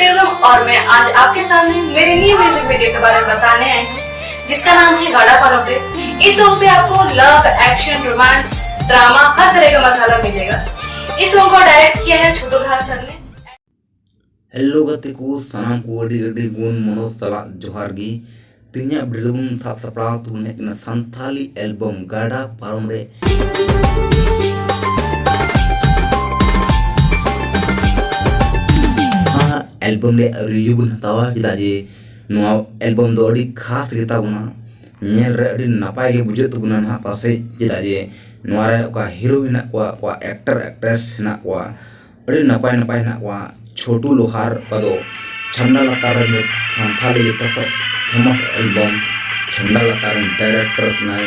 देवगम और मैं आज आपके सामने मेरे न्यू म्यूजिक वीडियो के बारे में बताने आई हूँ, जिसका नाम है गाड़ा पनोटे। इस सॉन्ग पे आपको लव, एक्शन, रोमांस, ड्रामा हर तरह का मसाला मिलेगा। इस सॉन्ग को डायरेक्ट किया है छोटू लाल सर ने। हेलो गति को सानाम को अड़ी अड़ी गुण मनोज सला जोहार गी तिnya बेलबम साब सपड़ाव तुने इन संथाली एल्बम गाड़ा पारम रे एल्बम ले रिव्यू बन हतावा चेदा जे नोआ एल्बम दो अड़ी खास गेता बुना नेल रे अड़ी नापाय गे बुझे तुगुना ना पासे चेदा जे नोआ रे का हीरो हिना को एक्टर एक्ट्रेस हिना को अड़ी नापाय नापाय हिना को छोटू लोहार पदो छंदा लतार में संथाली गेता फेमस एल्बम छंदा लतार डायरेक्टर नाय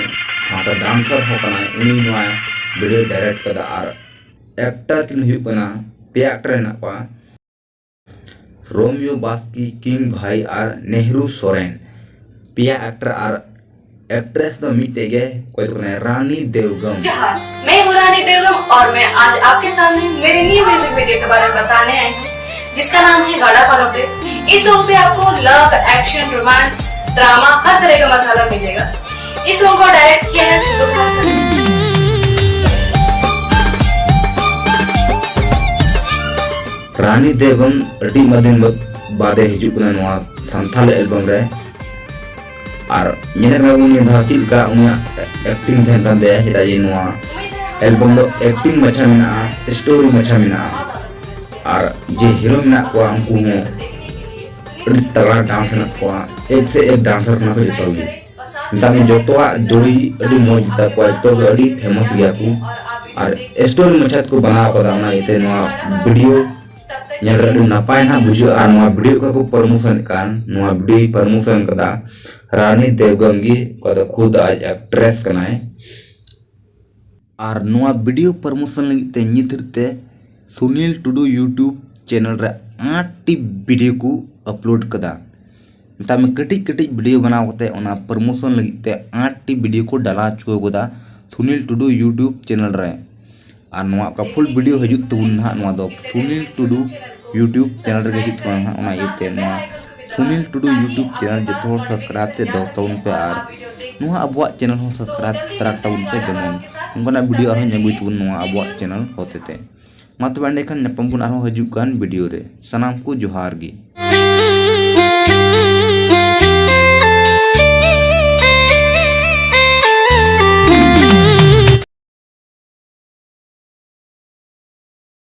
हाता डांसर हो कना उनी नोआ वीडियो डायरेक्ट कदा आर एक्टर किन हुई कना पे एक्टर हिना को रोमियो बास्की, किंग भाई और नेहरू सोरेन पिया एक्टर और एक्ट्रेस द मीटेगे कोई तो नहीं रानी देवगम। मैं हूँ रानी देवगम और मैं आज आपके सामने मेरे न्यू म्यूजिक वीडियो के बारे में बताने आई हूँ, जिसका नाम है गाड़ा पनोटे। इस सॉन्ग पे आपको लव, एक्शन, रोमांस, ड्रामा हर तरह का मसाला मिलेगा। इस सॉन्ग को डायरेक्ट किया है छोटू लाल सर ने। रानी देवगम अड़ी मदिन बादे हिजुकना नोआ संथाल एल्बम रे और नेने राबुनी धाकिल का उनिया एक्टिंग थेन तान दे चेदा जे नोआ एल्बम दो एक्टिंग मचा मिना स्टोरी मचा मिना और जे हीरो मिना को उनको अड़ी तगड़ा डांस ना को एक से एक डांसर ना को जोतोगी तामे जोतोआ जोई अड़ी मोज ता को तो अड़ी फेमस गया को और स्टोरी मचा को बना को दाना इते नोआ video yang napai na buju anu video ka promotion kan nu video promotion kada रानी देवगम गी kada खुद आज एक्ट्रेस kana है और नुआ वीडियो प्रमोशन लगी ते निधरते सुनील टुडू यूट्यूब चैनल रे 8 वीडियो को अपलोड कदा ता में कटिक कटिक वीडियो बनाव कते ओना प्रमोशन लगी ते 8 वीडियो को डाला चुको गोदा सुनील टुडू यूट्यूब चैनल रे और नोआ का फुल वीडियो हजूत तबुन ना नोआ दो सुनील टुडू यूट्यूब चैनल रे हजूत ना ओना इते नोआ सुनील टुडू यूट्यूब चैनल जो थोड़ा सब्सक्राइब ते दो ताउन पे आर नोआ अबवा चैनल हो सब्सक्राइब तरा ताउन पे जमन उनका वीडियो आरो नेगुई तुन नोआ अबवा चैनल होते ते मातबे एंडे खान नपम बुन आरो हजूत कान वीडियो रे सनाम को जोहार गी।